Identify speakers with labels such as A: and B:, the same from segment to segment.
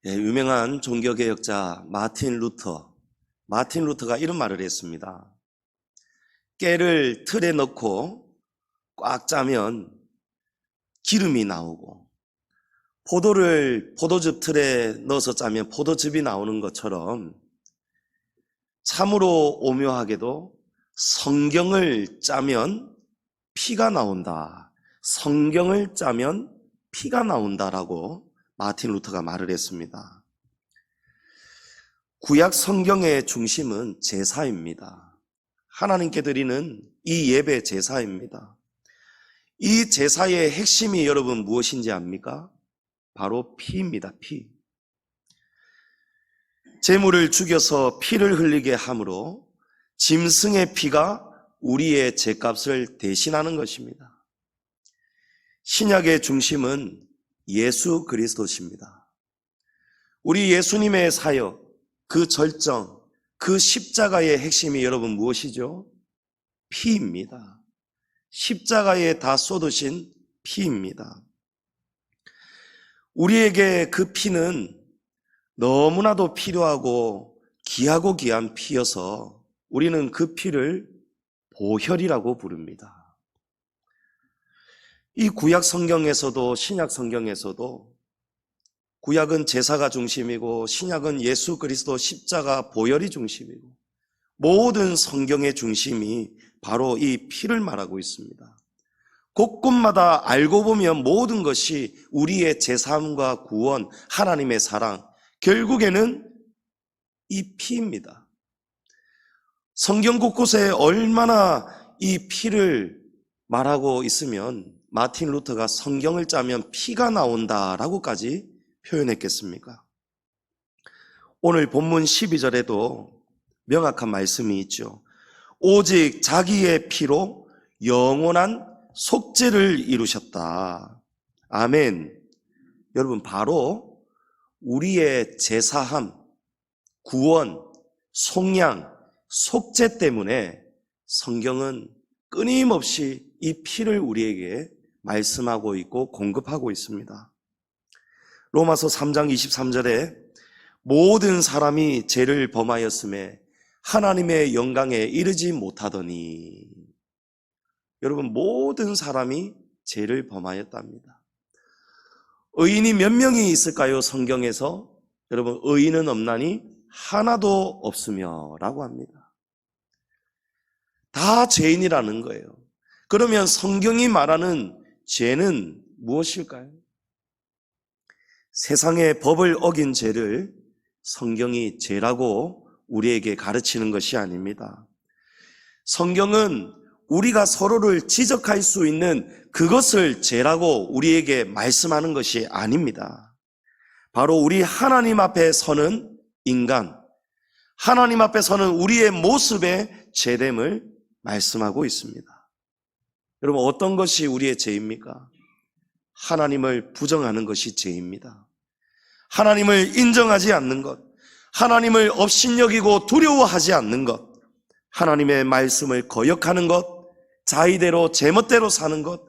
A: 유명한 종교개혁자 마틴 루터가 이런 말을 했습니다. 깨를 틀에 넣고 꽉 짜면 기름이 나오고, 포도를 포도즙 틀에 넣어서 짜면 포도즙이 나오는 것처럼 참으로 오묘하게도 성경을 짜면 피가 나온다. 성경을 짜면 피가 나온다라고 마틴 루터가 말을 했습니다. 구약 성경의 중심은 제사입니다. 하나님께 드리는 이 예배 제사입니다. 이 제사의 핵심이 여러분 무엇인지 압니까? 바로 피입니다. 피. 제물을 죽여서 피를 흘리게 함으로 짐승의 피가 우리의 죄값을 대신하는 것입니다. 신약의 중심은 예수 그리스도십니다. 우리 예수님의 사역, 그 절정, 그 십자가의 핵심이 여러분 무엇이죠? 피입니다. 십자가에 다 쏟으신 피입니다. 우리에게 그 피는 너무나도 필요하고 귀하고 귀한 피여서 우리는 그 피를 보혈이라고 부릅니다. 이 구약 성경에서도 신약 성경에서도 구약은 제사가 중심이고 신약은 예수 그리스도 십자가 보혈이 중심이고 모든 성경의 중심이 바로 이 피를 말하고 있습니다. 곳곳마다 알고 보면 모든 것이 우리의 제사함과 구원, 하나님의 사랑, 결국에는 이 피입니다. 성경 곳곳에 얼마나 이 피를 말하고 있으면 마틴 루터가 성경을 짜면 피가 나온다라고까지 표현했겠습니까? 오늘 본문 12절에도 명확한 말씀이 있죠. 오직 자기의 피로 영원한 속죄를 이루셨다. 아멘. 여러분, 바로 우리의 제사함, 구원, 속량, 속죄 때문에 성경은 끊임없이 이 피를 우리에게 말씀하고 있고 공급하고 있습니다. 로마서 3장 23절에 모든 사람이 죄를 범하였음에 하나님의 영광에 이르지 못하더니, 여러분, 모든 사람이 죄를 범하였답니다. 의인이 몇 명이 있을까요? 성경에서 여러분, 의인은 없나니 하나도 없으며 라고 합니다. 다 죄인이라는 거예요. 그러면 성경이 말하는 죄는 무엇일까요? 세상의 법을 어긴 죄를 성경이 죄라고 우리에게 가르치는 것이 아닙니다. 성경은 우리가 서로를 지적할 수 있는 그것을 죄라고 우리에게 말씀하는 것이 아닙니다. 바로 우리 하나님 앞에 서는 인간, 하나님 앞에 서는 우리의 모습의 죄됨을 말씀하고 있습니다. 여러분, 어떤 것이 우리의 죄입니까? 하나님을 부정하는 것이 죄입니다. 하나님을 인정하지 않는 것, 하나님을 업신여기고 두려워하지 않는 것, 하나님의 말씀을 거역하는 것, 자의대로 제멋대로 사는 것,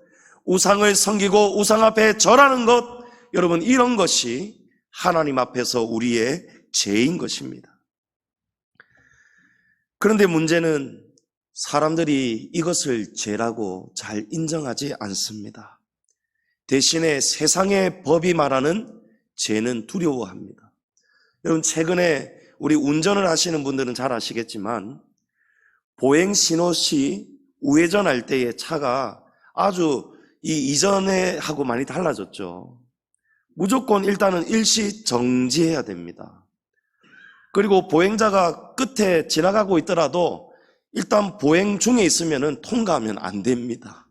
A: 우상을 섬기고 우상 앞에 절하는 것, 여러분, 이런 것이 하나님 앞에서 우리의 죄인 것입니다. 그런데 문제는 사람들이 이것을 죄라고 잘 인정하지 않습니다. 대신에 세상의 법이 말하는 죄는 두려워합니다. 여러분, 최근에 우리 운전을 하시는 분들은 잘 아시겠지만 보행 신호 시 우회전할 때의 차가 아주 이전에 하고 많이 달라졌죠. 무조건 일단은 일시 정지해야 됩니다. 그리고 보행자가 끝에 지나가고 있더라도 일단 보행 중에 있으면 통과하면 안 됩니다.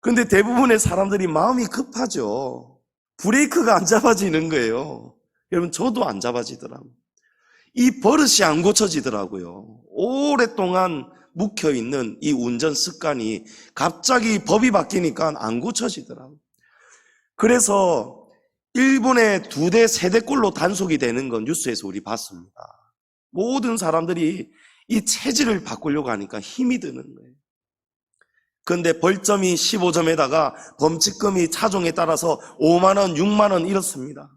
A: 그런데 대부분의 사람들이 마음이 급하죠. 브레이크가 안 잡아지는 거예요. 여러분, 저도 안 잡아지더라고요. 이 버릇이 안 고쳐지더라고요. 오랫동안 묵혀있는 이 운전 습관이 갑자기 법이 바뀌니까 안 고쳐지더라고요. 그래서 1분에 2대, 3대꼴로 단속이 되는 건 뉴스에서 우리 봤습니다. 모든 사람들이 이 체질을 바꾸려고 하니까 힘이 드는 거예요. 그런데 벌점이 15점에다가 범칙금이 차종에 따라서 5만 원, 6만 원 이렇습니다.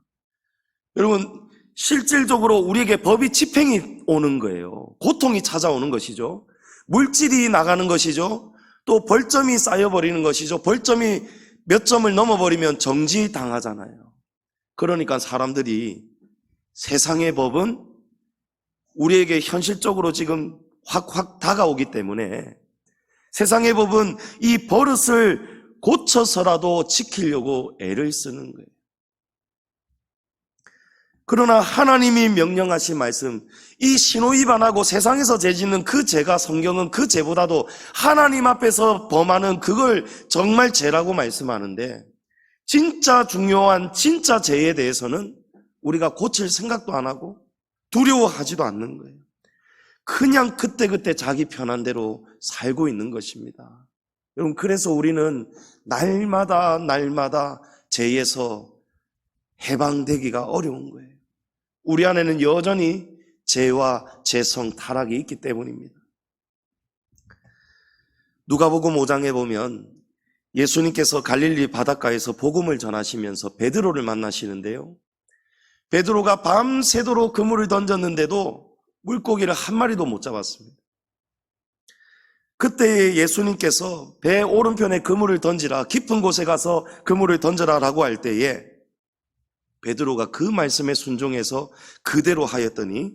A: 여러분, 실질적으로 우리에게 법이 집행이 오는 거예요. 고통이 찾아오는 것이죠. 물질이 나가는 것이죠. 또 벌점이 쌓여버리는 것이죠. 벌점이 몇 점을 넘어버리면 정지당하잖아요. 그러니까 사람들이 세상의 법은 우리에게 현실적으로 지금 확 다가오기 때문에 세상의 법은 이 버릇을 고쳐서라도 지키려고 애를 쓰는 거예요. 그러나 하나님이 명령하신 말씀, 이 신호위반하고 세상에서 죄짓는 그 죄가 성경은 그 죄보다도 하나님 앞에서 범하는 그걸 정말 죄라고 말씀하는데, 진짜 중요한 진짜 죄에 대해서는 우리가 고칠 생각도 안 하고 두려워하지도 않는 거예요. 그냥 그때그때 자기 편한 대로 살고 있는 것입니다. 여러분, 그래서 우리는 날마다 죄에서 해방되기가 어려운 거예요. 우리 안에는 여전히 죄와 죄성 타락이 있기 때문입니다. 누가복음 5장에 보면 예수님께서 갈릴리 바닷가에서 복음을 전하시면서 베드로를 만나시는데요. 베드로가 밤새도록 그물을 던졌는데도 물고기를 한 마리도 못 잡았습니다. 그때 예수님께서 배 오른편에 그물을 던지라, 깊은 곳에 가서 그물을 던져라 라고 할 때에 베드로가 그 말씀에 순종해서 그대로 하였더니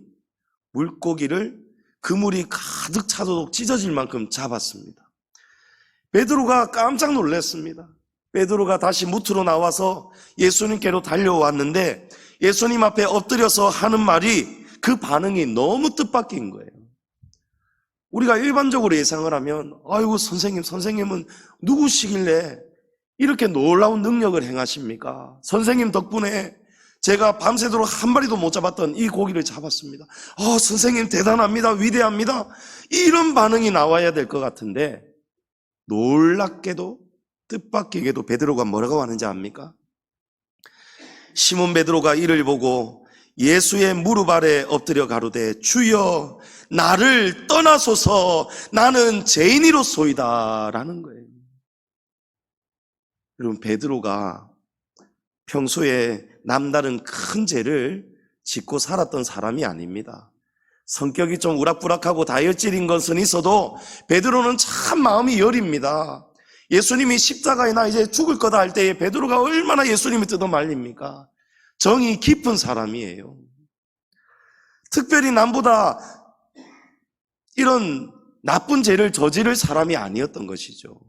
A: 물고기를 그물이 가득 차도록 찢어질 만큼 잡았습니다. 베드로가 깜짝 놀랐습니다. 베드로가 다시 무트로 나와서 예수님께로 달려왔는데 예수님 앞에 엎드려서 하는 말이, 그 반응이 너무 뜻밖인 거예요. 우리가 일반적으로 예상을 하면, 아이고 선생님은 누구시길래 이렇게 놀라운 능력을 행하십니까? 선생님 덕분에 제가 밤새도록 한 마리도 못 잡았던 이 고기를 잡았습니다. 선생님 대단합니다. 위대합니다. 이런 반응이 나와야 될 것 같은데, 놀랍게도 뜻밖이게도 베드로가 뭐라고 하는지 압니까? 시몬 베드로가 이를 보고 예수의 무릎 아래 엎드려 가로되, 주여 나를 떠나소서, 나는 죄인이로소이다 라는 거예요. 여러분, 베드로가 평소에 남다른 큰 죄를 짓고 살았던 사람이 아닙니다. 성격이 좀 우락부락하고 다혈질인 것은 있어도 베드로는 참 마음이 여립니다. 예수님이 십자가에 나 이제 죽을 거다 할 때에 베드로가 얼마나 예수님을 뜯어 말립니까? 정이 깊은 사람이에요. 특별히 남보다 이런 나쁜 죄를 저지를 사람이 아니었던 것이죠.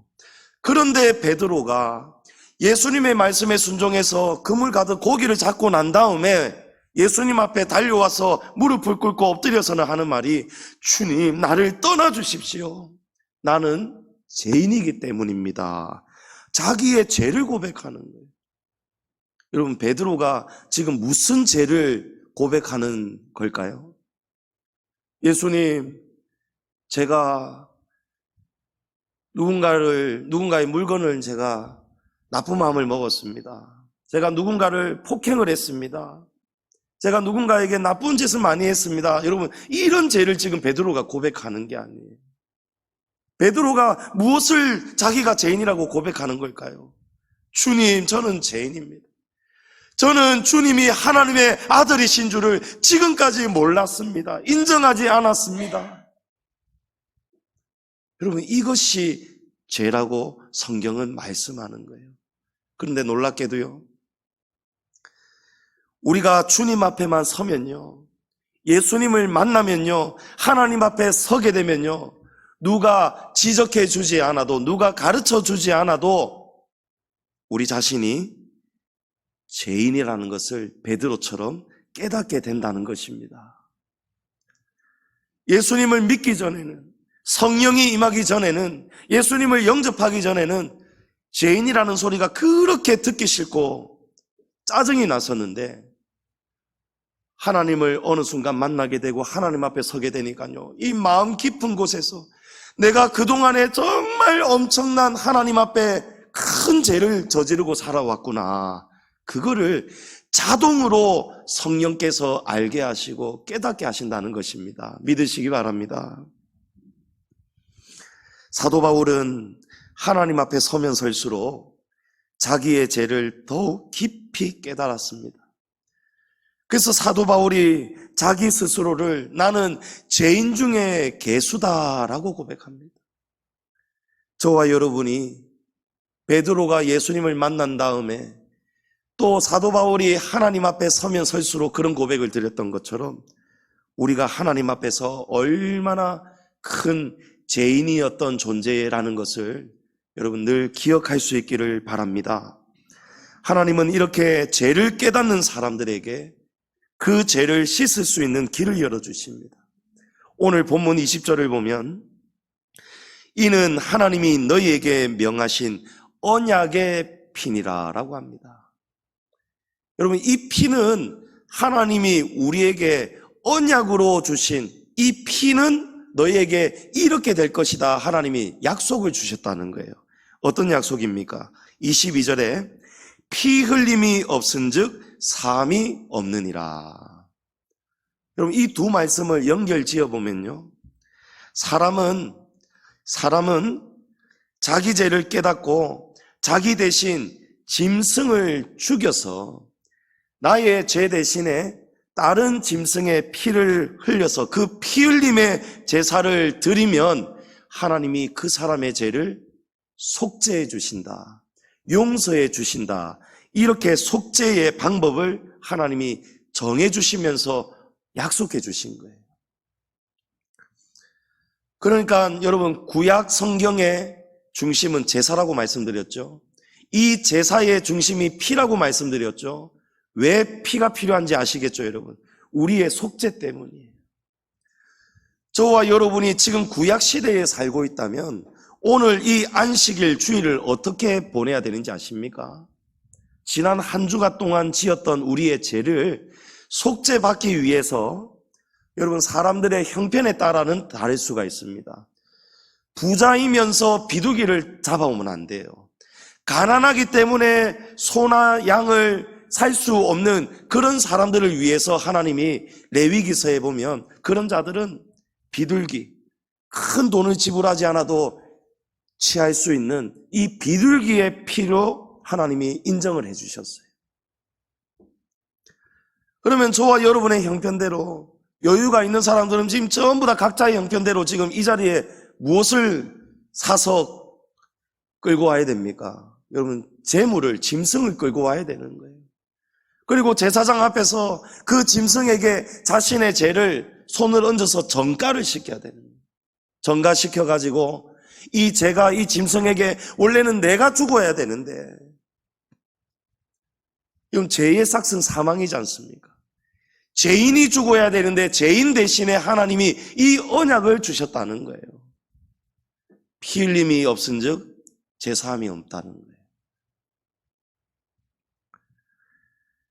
A: 그런데 베드로가 예수님의 말씀에 순종해서 그물 가득 고기를 잡고 난 다음에 예수님 앞에 달려와서 무릎을 꿇고 엎드려서는 하는 말이, 주님 나를 떠나주십시오. 나는 죄인이기 때문입니다. 자기의 죄를 고백하는 거예요. 여러분, 베드로가 지금 무슨 죄를 고백하는 걸까요? 예수님, 제가 누군가의 물건을 제가 나쁜 마음을 먹었습니다. 제가 누군가를 폭행을 했습니다. 제가 누군가에게 나쁜 짓을 많이 했습니다. 여러분, 이런 죄를 지금 베드로가 고백하는 게 아니에요. 베드로가 무엇을 자기가 죄인이라고 고백하는 걸까요? 주님, 저는 죄인입니다. 저는 주님이 하나님의 아들이신 줄을 지금까지 몰랐습니다. 인정하지 않았습니다. 여러분, 이것이 죄라고 성경은 말씀하는 거예요. 그런데 놀랍게도요, 우리가 주님 앞에만 서면요, 예수님을 만나면요, 하나님 앞에 서게 되면요, 누가 지적해 주지 않아도, 누가 가르쳐 주지 않아도 우리 자신이 죄인이라는 것을 베드로처럼 깨닫게 된다는 것입니다. 예수님을 믿기 전에는, 성령이 임하기 전에는, 예수님을 영접하기 전에는 죄인이라는 소리가 그렇게 듣기 싫고 짜증이 났었는데, 하나님을 어느 순간 만나게 되고 하나님 앞에 서게 되니까요, 이 마음 깊은 곳에서 내가 그동안에 정말 엄청난 하나님 앞에 큰 죄를 저지르고 살아왔구나, 그거를 자동으로 성령께서 알게 하시고 깨닫게 하신다는 것입니다. 믿으시기 바랍니다. 사도 바울은 하나님 앞에 서면 설수록 자기의 죄를 더욱 깊이 깨달았습니다. 그래서 사도 바울이 자기 스스로를 나는 죄인 중에 괴수다라고 고백합니다. 저와 여러분이 베드로가 예수님을 만난 다음에 또 사도 바울이 하나님 앞에 서면 설수록 그런 고백을 드렸던 것처럼 우리가 하나님 앞에서 얼마나 큰 죄인이었던 존재라는 것을 여러분 늘 기억할 수 있기를 바랍니다. 하나님은 이렇게 죄를 깨닫는 사람들에게 그 죄를 씻을 수 있는 길을 열어주십니다. 오늘 본문 20절을 보면 이는 하나님이 너희에게 명하신 언약의 피니라 라고 합니다. 여러분, 이 피는 하나님이 우리에게 언약으로 주신 이 피는 너희에게 이렇게 될 것이다 하나님이 약속을 주셨다는 거예요. 어떤 약속입니까? 22절에 피 흘림이 없은즉 사함이 없느니라. 여러분, 이 두 말씀을 연결 지어보면요, 사람은 자기 죄를 깨닫고 자기 대신 짐승을 죽여서 나의 죄 대신에 다른 짐승의 피를 흘려서 그 피 흘림의 제사를 드리면 하나님이 그 사람의 죄를 속죄해 주신다, 용서해 주신다, 이렇게 속죄의 방법을 하나님이 정해 주시면서 약속해 주신 거예요. 그러니까 여러분, 구약 성경의 중심은 제사라고 말씀드렸죠. 이 제사의 중심이 피라고 말씀드렸죠. 왜 피가 필요한지 아시겠죠, 여러분? 우리의 속죄 때문이에요. 저와 여러분이 지금 구약 시대에 살고 있다면 오늘 이 안식일 주일을 어떻게 보내야 되는지 아십니까? 지난 한 주간 동안 지었던 우리의 죄를 속죄받기 위해서 여러분, 사람들의 형편에 따라는 다를 수가 있습니다. 부자이면서 비둘기를 잡아오면 안 돼요. 가난하기 때문에 소나 양을 살 수 없는 그런 사람들을 위해서 하나님이 레위기서에 보면 그런 자들은 비둘기, 큰 돈을 지불하지 않아도 취할 수 있는 이 비둘기의 피로 하나님이 인정을 해주셨어요. 그러면 저와 여러분의 형편대로 여유가 있는 사람들은 지금 전부 다 각자의 형편대로 지금 이 자리에 무엇을 사서 끌고 와야 됩니까? 여러분, 재물을, 짐승을 끌고 와야 되는 거예요. 그리고 제사장 앞에서 그 짐승에게 자신의 죄를 손을 얹어서 전가를 시켜야 되는 거예요. 전가시켜가지고 이 죄가 이 짐승에게 원래는 내가 죽어야 되는데, 이건 죄의 삭은 사망이지 않습니까? 죄인이 죽어야 되는데 죄인 대신에 하나님이 이 언약을 주셨다는 거예요. 피 흘림이 없은즉 제사함이 없다는 거예요.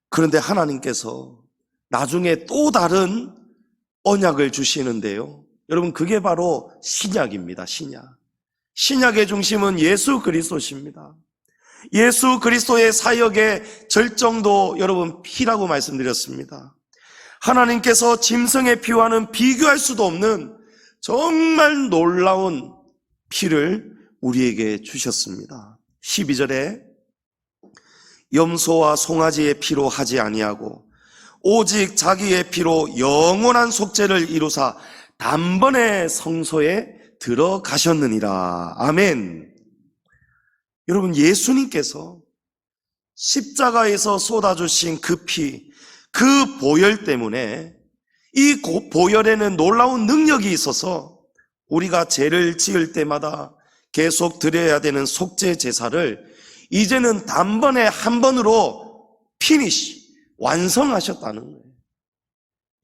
A: 그런데 하나님께서 나중에 또 다른 언약을 주시는데요, 여러분, 그게 바로 신약입니다. 신약의 중심은 예수 그리스도십니다. 예수 그리스도의 사역의 절정도 여러분 피라고 말씀드렸습니다. 하나님께서 짐승의 피와는 비교할 수도 없는 정말 놀라운 피를 우리에게 주셨습니다. 12절에 염소와 송아지의 피로 하지 아니하고 오직 자기의 피로 영원한 속죄를 이루사 단번에 성소에 들어가셨느니라. 아멘. 여러분, 예수님께서 십자가에서 쏟아주신 그 피, 그 보혈 때문에 이 보혈에는 놀라운 능력이 있어서 우리가 죄를 지을 때마다 계속 드려야 되는 속죄 제사를 이제는 단번에 한 번으로 피니시, 완성하셨다는 거예요.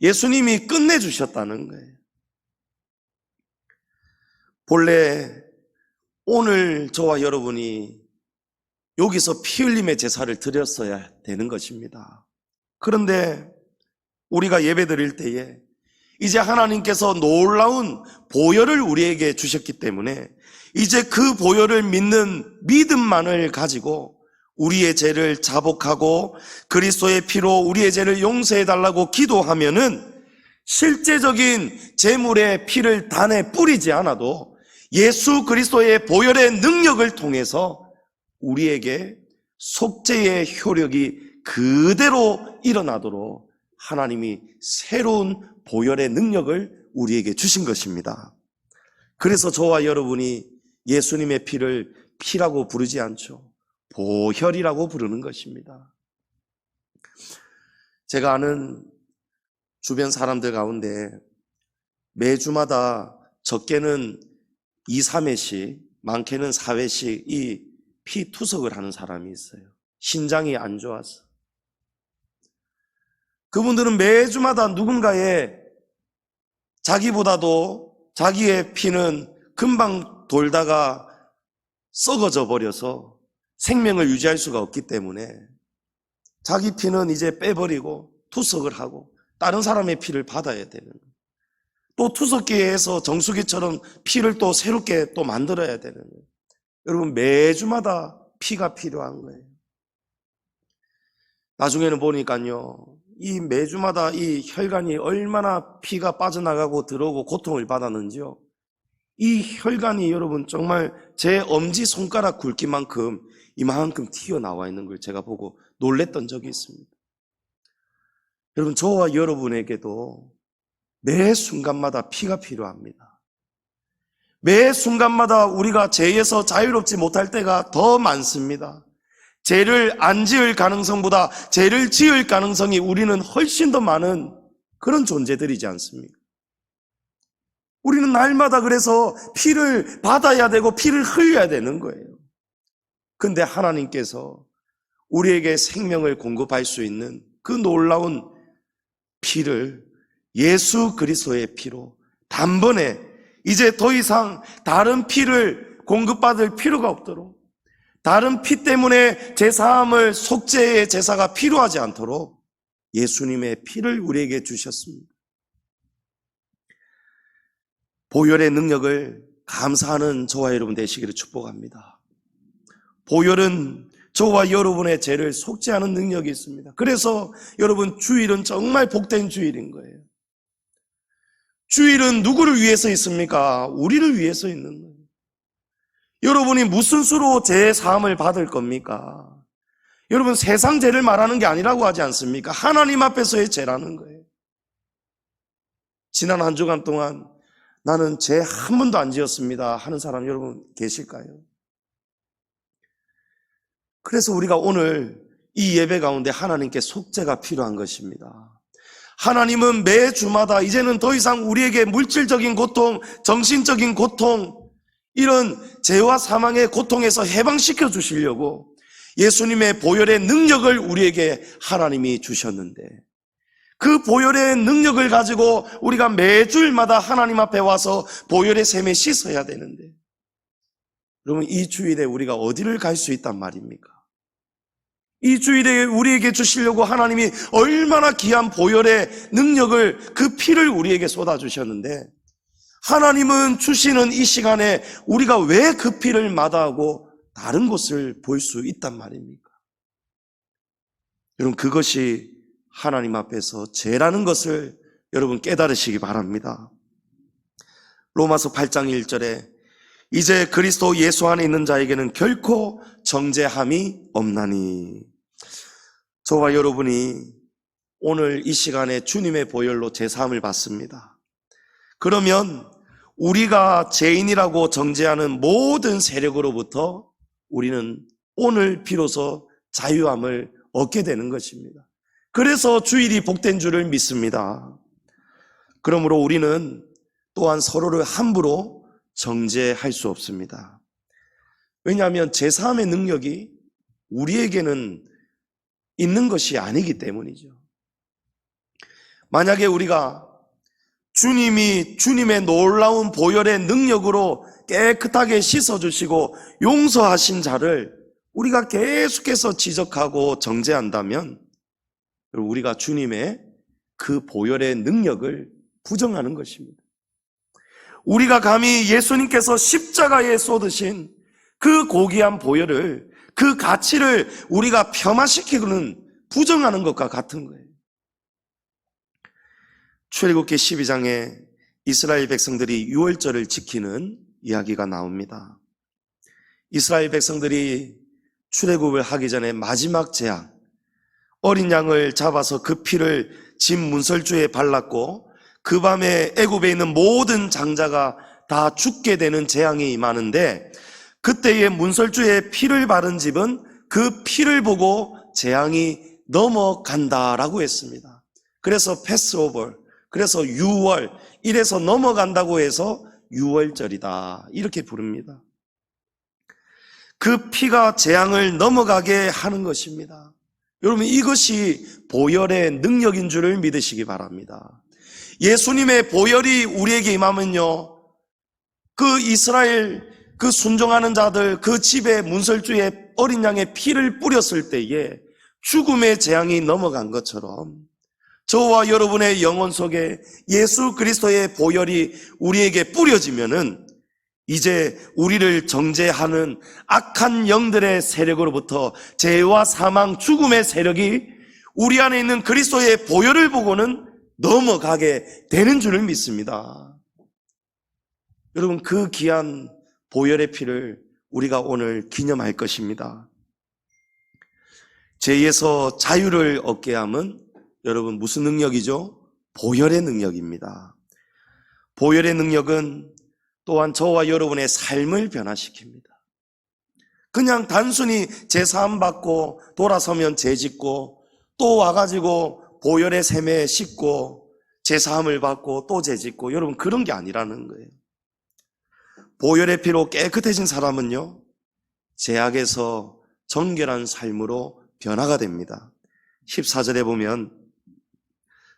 A: 예수님이 끝내주셨다는 거예요. 본래 오늘 저와 여러분이 여기서 피 흘림의 제사를 드렸어야 되는 것입니다. 그런데 우리가 예배 드릴 때에 이제 하나님께서 놀라운 보혈을 우리에게 주셨기 때문에 이제 그 보혈을 믿는 믿음만을 가지고 우리의 죄를 자복하고 그리스도의 피로 우리의 죄를 용서해 달라고 기도하면은 실제적인 제물의 피를 단에 뿌리지 않아도 예수 그리스도의 보혈의 능력을 통해서 우리에게 속죄의 효력이 그대로 일어나도록 하나님이 새로운 보혈의 능력을 우리에게 주신 것입니다. 그래서 저와 여러분이 예수님의 피를 피라고 부르지 않죠. 보혈이라고 부르는 것입니다. 제가 아는 주변 사람들 가운데 매주마다 적게는 2, 3회씩, 많게는 4회씩 이 피 투석을 하는 사람이 있어요. 신장이 안 좋아서. 그분들은 매주마다 누군가의 자기보다도 자기의 피는 금방 돌다가 썩어져 버려서 생명을 유지할 수가 없기 때문에 자기 피는 이제 빼버리고 투석을 하고 다른 사람의 피를 받아야 되는 거예요. 또 투석기에서 정수기처럼 피를 또 새롭게 또 만들어야 되는 거예요. 여러분, 매주마다 피가 필요한 거예요. 나중에는 보니까요, 이 매주마다 이 혈관이 얼마나 피가 빠져나가고 들어오고 고통을 받았는지요. 이 혈관이 여러분 정말 제 엄지손가락 굵기만큼 이만큼 튀어나와 있는 걸 제가 보고 놀랬던 적이 있습니다. 여러분, 저와 여러분에게도 매 순간마다 피가 필요합니다. 매 순간마다 우리가 죄에서 자유롭지 못할 때가 더 많습니다. 죄를 안 지을 가능성보다 죄를 지을 가능성이 우리는 훨씬 더 많은 그런 존재들이지 않습니까? 우리는 날마다 그래서 피를 받아야 되고 피를 흘려야 되는 거예요. 근데 하나님께서 우리에게 생명을 공급할 수 있는 그 놀라운 피를 예수 그리스도의 피로 단번에 이제 더 이상 다른 피를 공급받을 필요가 없도록, 다른 피 때문에 제사함을 속죄의 제사가 필요하지 않도록 예수님의 피를 우리에게 주셨습니다. 보혈의 능력을 감사하는 저와 여러분 되시기를 축복합니다. 보혈은 저와 여러분의 죄를 속죄하는 능력이 있습니다. 그래서 여러분, 주일은 정말 복된 주일인 거예요. 주일은 누구를 위해서 있습니까? 우리를 위해서 있는 거예요. 여러분이 무슨 수로 죄 사함을 받을 겁니까? 여러분, 세상 죄를 말하는 게 아니라고 하지 않습니까? 하나님 앞에서의 죄라는 거예요. 지난 한 주간 동안 나는 죄 한 번도 안 지었습니다 하는 사람 여러분 계실까요? 그래서 우리가 오늘 이 예배 가운데 하나님께 속죄가 필요한 것입니다. 하나님은 매 주마다 이제는 더 이상 우리에게 물질적인 고통, 정신적인 고통, 이런 죄와 사망의 고통에서 해방시켜 주시려고 예수님의 보혈의 능력을 우리에게 하나님이 주셨는데, 그 보혈의 능력을 가지고 우리가 매주일마다 하나님 앞에 와서 보혈의 샘에 씻어야 되는데, 여러분, 이 주일에 우리가 어디를 갈 수 있단 말입니까? 이 주일에 우리에게 주시려고 하나님이 얼마나 귀한 보혈의 능력을, 그 피를 우리에게 쏟아주셨는데, 하나님은 주시는 이 시간에 우리가 왜 그 피를 마다하고 다른 곳을 볼 수 있단 말입니까? 여러분, 그것이 하나님 앞에서 죄라는 것을 여러분 깨달으시기 바랍니다. 로마서 8장 1절에 이제 그리스도 예수 안에 있는 자에게는 결코 정죄함이 없나니. 저와 여러분이 오늘 이 시간에 주님의 보혈로 제사함을 받습니다. 그러면 우리가 죄인이라고 정죄하는 모든 세력으로부터 우리는 오늘 비로소 자유함을 얻게 되는 것입니다. 그래서 주일이 복된 줄을 믿습니다. 그러므로 우리는 또한 서로를 함부로 정죄할 수 없습니다. 왜냐하면 제사함의 능력이 우리에게는 있는 것이 아니기 때문이죠. 만약에 우리가 주님이 주님의 놀라운 보혈의 능력으로 깨끗하게 씻어주시고 용서하신 자를 우리가 계속해서 지적하고 정죄한다면 우리가 주님의 그 보혈의 능력을 부정하는 것입니다. 우리가 감히 예수님께서 십자가에 쏟으신 그 고귀한 보혈을, 그 가치를 우리가 폄하시키고는 부정하는 것과 같은 거예요. 출애굽기 12장에 이스라엘 백성들이 유월절을 지키는 이야기가 나옵니다. 이스라엘 백성들이 출애굽을 하기 전에 마지막 제약, 어린 양을 잡아서 그 피를 집 문설주에 발랐고 그 밤에 애굽에 있는 모든 장자가 다 죽게 되는 재앙이 임하는데, 그때의 문설주에 피를 바른 집은 그 피를 보고 재앙이 넘어간다라고 했습니다. 그래서 패스오버, 그래서 유월, 이래서 넘어간다고 해서 유월절이다 이렇게 부릅니다. 그 피가 재앙을 넘어가게 하는 것입니다. 여러분, 이것이 보혈의 능력인 줄을 믿으시기 바랍니다. 예수님의 보혈이 우리에게 임하면요, 그 이스라엘 그 순종하는 자들 그 집에 문설주에 어린 양의 피를 뿌렸을 때에 죽음의 재앙이 넘어간 것처럼 저와 여러분의 영혼 속에 예수 그리스도의 보혈이 우리에게 뿌려지면은 이제 우리를 정죄하는 악한 영들의 세력으로부터, 죄와 사망, 죽음의 세력이 우리 안에 있는 그리스도의 보혈을 보고는 넘어가게 되는 줄을 믿습니다. 여러분, 그 귀한 보혈의 피를 우리가 오늘 기념할 것입니다. 죄에서 자유를 얻게 함은 여러분 무슨 능력이죠? 보혈의 능력입니다. 보혈의 능력은 또한 저와 여러분의 삶을 변화시킵니다. 그냥 단순히 제사함 받고 돌아서면 죄 짓고 또 와가지고 보혈의 샘에 씻고 제사함을 받고 또 죄 짓고, 여러분 그런 게 아니라는 거예요. 보혈의 피로 깨끗해진 사람은요, 죄악에서 정결한 삶으로 변화가 됩니다. 14절에 보면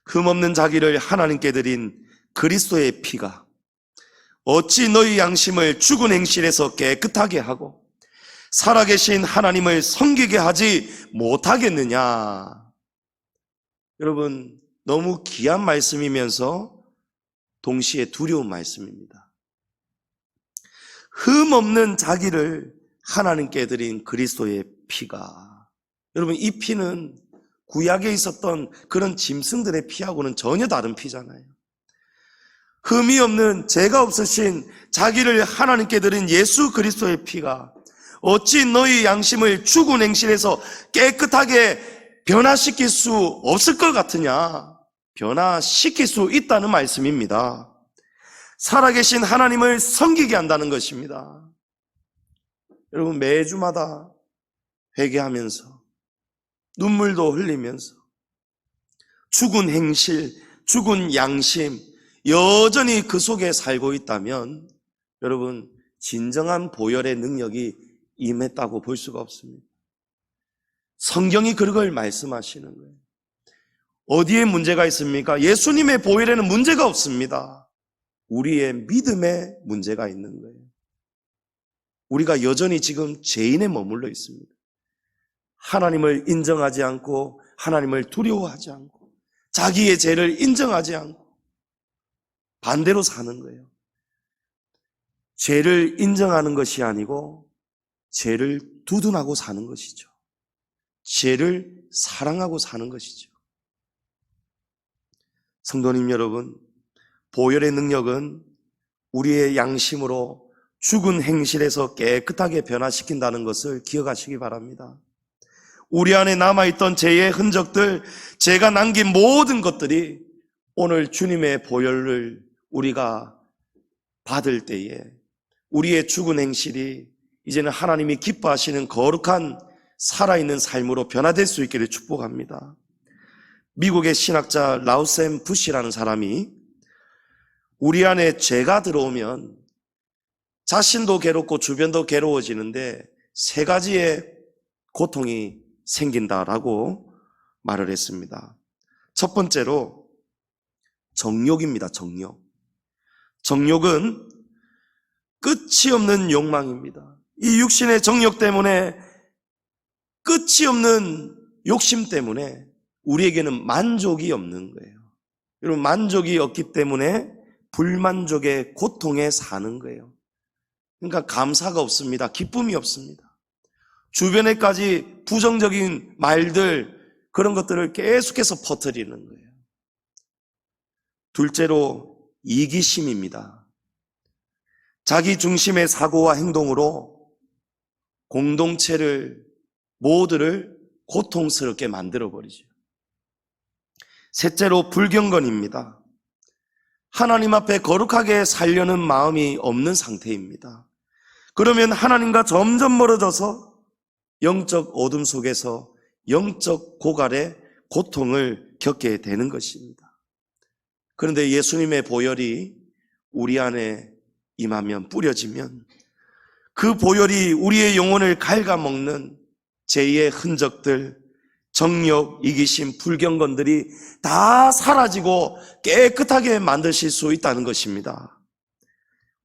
A: 흠없는 자기를 하나님께 드린 그리스도의 피가 어찌 너희 양심을 죽은 행실에서 깨끗하게 하고 살아계신 하나님을 섬기게 하지 못하겠느냐. 여러분, 너무 귀한 말씀이면서 동시에 두려운 말씀입니다. 흠없는 자기를 하나님께 드린 그리스도의 피가, 여러분 이 피는 구약에 있었던 그런 짐승들의 피하고는 전혀 다른 피잖아요. 흠이 없는, 죄가 없으신 자기를 하나님께 드린 예수 그리스도의 피가 어찌 너희 양심을 죽은 행실에서 깨끗하게 변화시킬 수 없을 것 같으냐. 변화시킬 수 있다는 말씀입니다. 살아계신 하나님을 섬기게 한다는 것입니다. 여러분, 매주마다 회개하면서 눈물도 흘리면서 죽은 행실, 죽은 양심 여전히 그 속에 살고 있다면 여러분, 진정한 보혈의 능력이 임했다고 볼 수가 없습니다. 성경이 그걸 말씀하시는 거예요. 어디에 문제가 있습니까? 예수님의 보혈에는 문제가 없습니다. 우리의 믿음에 문제가 있는 거예요. 우리가 여전히 지금 죄인에 머물러 있습니다. 하나님을 인정하지 않고, 하나님을 두려워하지 않고, 자기의 죄를 인정하지 않고 반대로 사는 거예요. 죄를 인정하는 것이 아니고 죄를 두둔하고 사는 것이죠. 죄를 사랑하고 사는 것이죠. 성도님 여러분, 보혈의 능력은 우리의 양심으로 죽은 행실에서 깨끗하게 변화시킨다는 것을 기억하시기 바랍니다. 우리 안에 남아있던 죄의 흔적들, 죄가 남긴 모든 것들이 오늘 주님의 보혈을 우리가 받을 때에 우리의 죽은 행실이 이제는 하나님이 기뻐하시는 거룩한 살아있는 삶으로 변화될 수 있기를 축복합니다. 미국의 신학자 라우셈 부시라는 사람이 우리 안에 죄가 들어오면 자신도 괴롭고 주변도 괴로워지는데 세 가지의 고통이 생긴다라고 말을 했습니다. 첫 번째로 정욕입니다. 정욕. 정욕은 끝이 없는 욕망입니다. 이 육신의 정욕 때문에, 끝이 없는 욕심 때문에 우리에게는 만족이 없는 거예요. 여러분, 만족이 없기 때문에 불만족의 고통에 사는 거예요. 그러니까 감사가 없습니다. 기쁨이 없습니다. 주변에까지 부정적인 말들, 그런 것들을 계속해서 퍼뜨리는 거예요. 둘째로 이기심입니다. 자기 중심의 사고와 행동으로 공동체를, 모두를 고통스럽게 만들어버리죠. 셋째로 불경건입니다. 하나님 앞에 거룩하게 살려는 마음이 없는 상태입니다. 그러면 하나님과 점점 멀어져서 영적 어둠 속에서 영적 고갈의 고통을 겪게 되는 것입니다. 그런데 예수님의 보혈이 우리 안에 임하면, 뿌려지면 그 보혈이 우리의 영혼을 갉아먹는 죄의 흔적들, 정욕, 이기심, 불경건들이 다 사라지고 깨끗하게 만드실 수 있다는 것입니다.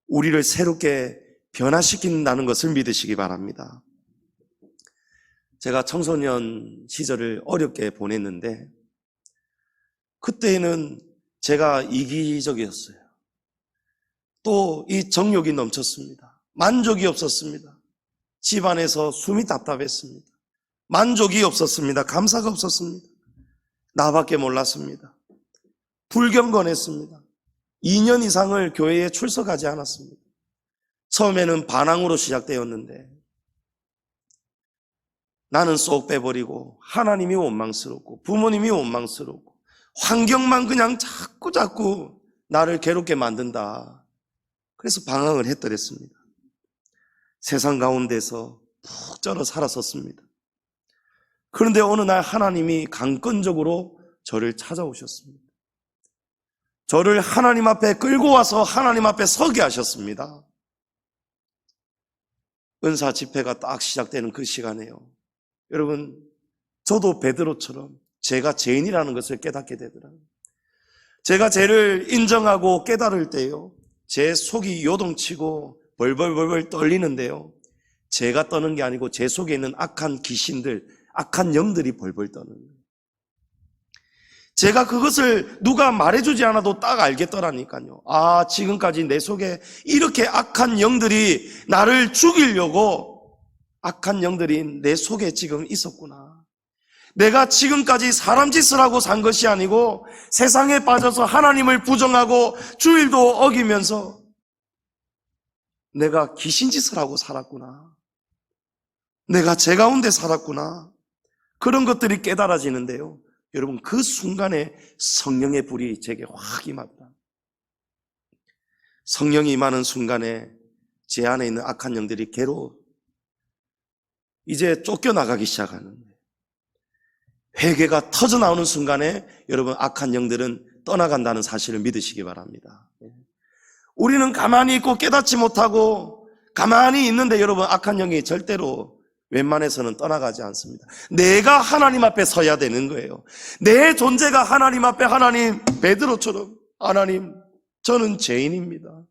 A: 우리를 새롭게 변화시킨다는 것을 믿으시기 바랍니다. 제가 청소년 시절을 어렵게 보냈는데 그때는 제가 이기적이었어요. 또 이 정욕이 넘쳤습니다. 만족이 없었습니다. 집안에서 숨이 답답했습니다. 만족이 없었습니다. 감사가 없었습니다. 나밖에 몰랐습니다. 불경건했습니다. 2년 이상을 교회에 출석하지 않았습니다. 처음에는 반항으로 시작되었는데 나는 쏙 빼버리고 하나님이 원망스럽고 부모님이 원망스럽고 환경만 그냥 자꾸 나를 괴롭게 만든다. 그래서 방황을 했더랬습니다. 세상 가운데서 푹 쩔어 살았었습니다. 그런데 어느 날 하나님이 강권적으로 저를 찾아오셨습니다. 저를 하나님 앞에 끌고 와서 하나님 앞에 서게 하셨습니다. 은사 집회가 딱 시작되는 그 시간에요. 여러분, 저도 베드로처럼 제가 죄인이라는 것을 깨닫게 되더라고요. 제가 죄를 인정하고 깨달을 때요, 제 속이 요동치고 벌벌벌벌 떨리는데요, 제가 떠는 게 아니고 제 속에 있는 악한 귀신들, 악한 영들이 벌벌 떠는 거예요. 제가 그것을 누가 말해주지 않아도 딱 알겠더라니까요. 아, 지금까지 내 속에 이렇게 악한 영들이 나를 죽이려고 악한 영들이 내 속에 지금 있었구나. 내가 지금까지 사람 짓을 하고 산 것이 아니고 세상에 빠져서 하나님을 부정하고 주일도 어기면서 내가 귀신 짓을 하고 살았구나. 내가 죄 가운데 살았구나. 그런 것들이 깨달아지는데요, 여러분, 그 순간에 성령의 불이 제게 확 임합니다. 성령이 임하는 순간에 제 안에 있는 악한 영들이 이제 쫓겨나가기 시작하는 거예요. 회개가 터져나오는 순간에 여러분, 악한 영들은 떠나간다는 사실을 믿으시기 바랍니다. 우리는 가만히 있고 깨닫지 못하고 가만히 있는데 여러분, 악한 영이 절대로 웬만해서는 떠나가지 않습니다. 내가 하나님 앞에 서야 되는 거예요. 내 존재가 하나님 앞에, 하나님, 베드로처럼, 하나님, 저는 죄인입니다.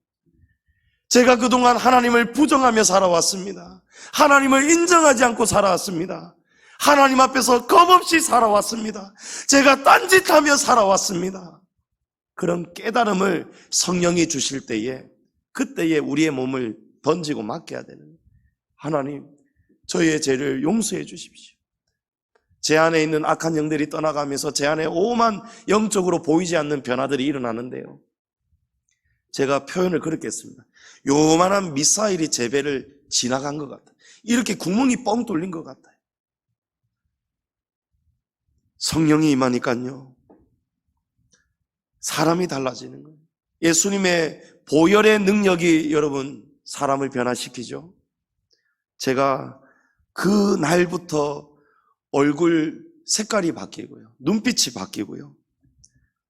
A: 제가 그동안 하나님을 부정하며 살아왔습니다. 하나님을 인정하지 않고 살아왔습니다. 하나님 앞에서 겁없이 살아왔습니다. 제가 딴짓하며 살아왔습니다. 그런 깨달음을 성령이 주실 때에, 그때에 우리의 몸을 던지고 맡겨야 되는 거예요. 하나님, 저희의 죄를 용서해 주십시오. 제 안에 있는 악한 영들이 떠나가면서 제 안에 오만 영적으로 보이지 않는 변화들이 일어나는데요, 제가 표현을 그렇게 했습니다. 요만한 미사일이 제 배를 지나간 것 같아요. 이렇게 구멍이 뻥 뚫린 것 같아요. 성령이 임하니까요, 사람이 달라지는 거예요. 예수님의 보혈의 능력이 여러분, 사람을 변화시키죠. 제가 그 날부터 얼굴 색깔이 바뀌고요, 눈빛이 바뀌고요,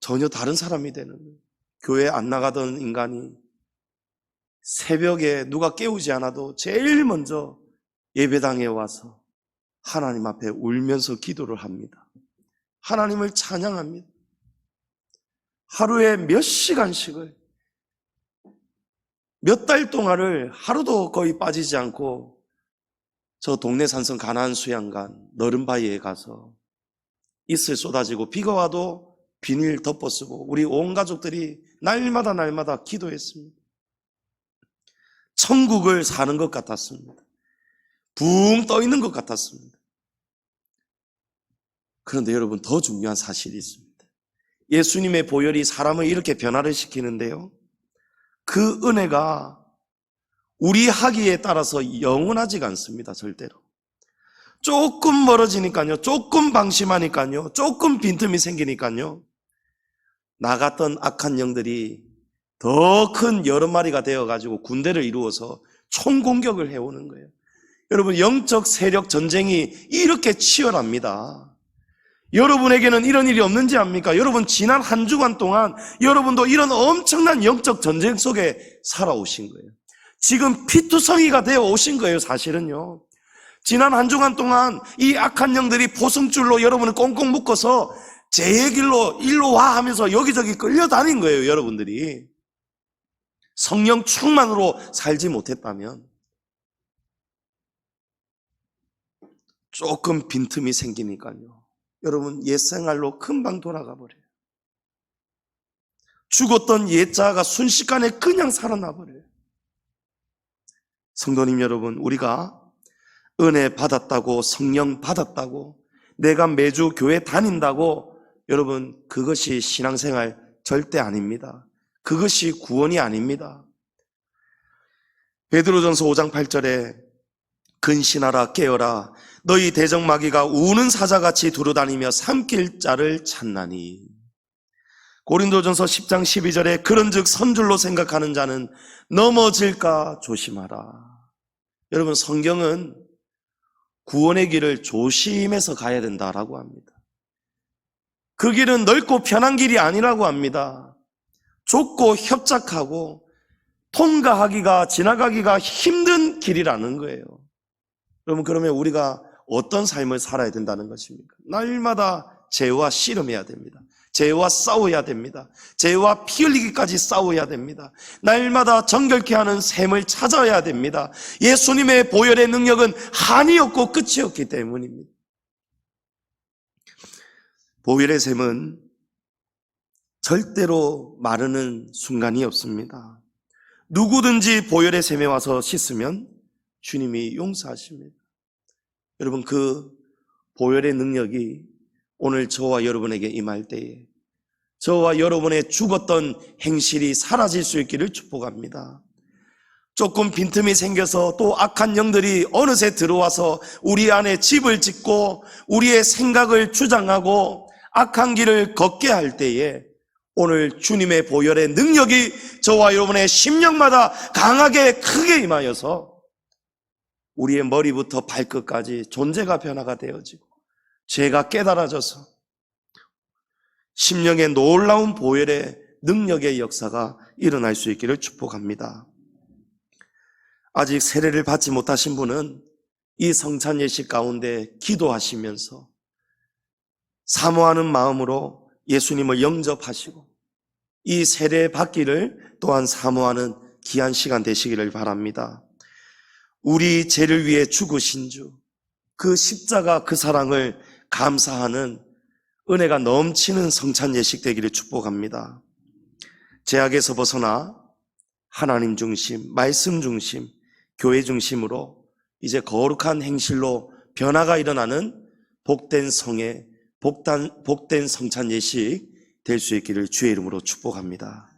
A: 전혀 다른 사람이 되는 거예요. 교회 안 나가던 인간이 새벽에 누가 깨우지 않아도 제일 먼저 예배당에 와서 하나님 앞에 울면서 기도를 합니다. 하나님을 찬양합니다. 하루에 몇 시간씩을, 몇 달 동안을 하루도 거의 빠지지 않고 저 동네 산성 가나안 수양관 너른 바위에 가서 이슬 쏟아지고 비가 와도 비닐 덮어쓰고 우리 온 가족들이 날마다 기도했습니다. 천국을 사는 것 같았습니다. 붕 떠 있는 것 같았습니다. 그런데 여러분, 더 중요한 사실이 있습니다. 예수님의 보혈이 사람을 이렇게 변화를 시키는데요, 그 은혜가 우리 하기에 따라서 영원하지가 않습니다. 절대로. 조금 멀어지니까요, 조금 방심하니까요, 조금 빈틈이 생기니까요, 나갔던 악한 영들이 더 큰 여러 마리가 되어가지고 군대를 이루어서 총공격을 해오는 거예요. 여러분, 영적 세력 전쟁이 이렇게 치열합니다. 여러분에게는 이런 일이 없는지 압니까? 여러분, 지난 한 주간 동안 여러분도 이런 엄청난 영적 전쟁 속에 살아오신 거예요. 지금 피투성이가 되어 오신 거예요, 사실은요. 지난 한 주간 동안 이 악한 영들이 포승줄로 여러분을 꽁꽁 묶어서 제 길로 일로 와 하면서 여기저기 끌려다닌 거예요, 여러분들이. 성령 충만으로 살지 못했다면 조금 빈틈이 생기니까요, 여러분, 옛생활로 금방 돌아가 버려요. 죽었던 옛자가 순식간에 그냥 살아나 버려요. 성도님 여러분, 우리가 은혜 받았다고, 성령 받았다고, 내가 매주 교회 다닌다고, 여러분, 그것이 신앙생활 절대 아닙니다. 그것이 구원이 아닙니다. 베드로전서 5장 8절에 근신하라, 깨어라, 너희 대적마귀가 우는 사자같이 두루다니며 삼킬 자를 찾나니. 고린도전서 10장 12절에 그런즉 선줄로 생각하는 자는 넘어질까 조심하라. 여러분, 성경은 구원의 길을 조심해서 가야 된다라고 합니다. 그 길은 넓고 편한 길이 아니라고 합니다. 좁고 협착하고 통과하기가, 지나가기가 힘든 길이라는 거예요. 여러분, 그러면 우리가 어떤 삶을 살아야 된다는 것입니까? 날마다 죄와 씨름해야 됩니다. 죄와 싸워야 됩니다. 죄와 피 흘리기까지 싸워야 됩니다. 날마다 정결케 하는 샘을 찾아야 됩니다. 예수님의 보혈의 능력은 한이 없고 끝이 없기 때문입니다. 보혈의 샘은 절대로 마르는 순간이 없습니다. 누구든지 보혈의 샘에 와서 씻으면 주님이 용서하십니다. 여러분, 그 보혈의 능력이 오늘 저와 여러분에게 임할 때에 저와 여러분의 죽었던 행실이 사라질 수 있기를 축복합니다. 조금 빈틈이 생겨서 또 악한 영들이 어느새 들어와서 우리 안에 집을 짓고 우리의 생각을 주장하고 악한 길을 걷게 할 때에 오늘 주님의 보혈의 능력이 저와 여러분의 심령마다 강하게 크게 임하여서 우리의 머리부터 발끝까지 존재가 변화가 되어지고 죄가 깨달아져서 심령의 놀라운 보혈의 능력의 역사가 일어날 수 있기를 축복합니다. 아직 세례를 받지 못하신 분은 이 성찬 예식 가운데 기도하시면서 사모하는 마음으로 예수님을 영접하시고 이 세례 받기를 또한 사모하는 귀한 시간 되시기를 바랍니다. 우리 죄를 위해 죽으신 주, 그 십자가 그 사랑을 감사하는 은혜가 넘치는 성찬 예식 되기를 축복합니다. 죄악에서 벗어나 하나님 중심, 말씀 중심, 교회 중심으로 이제 거룩한 행실로 변화가 일어나는 복된 성회, 복된 성찬 예식 될 수 있기를 주의 이름으로 축복합니다.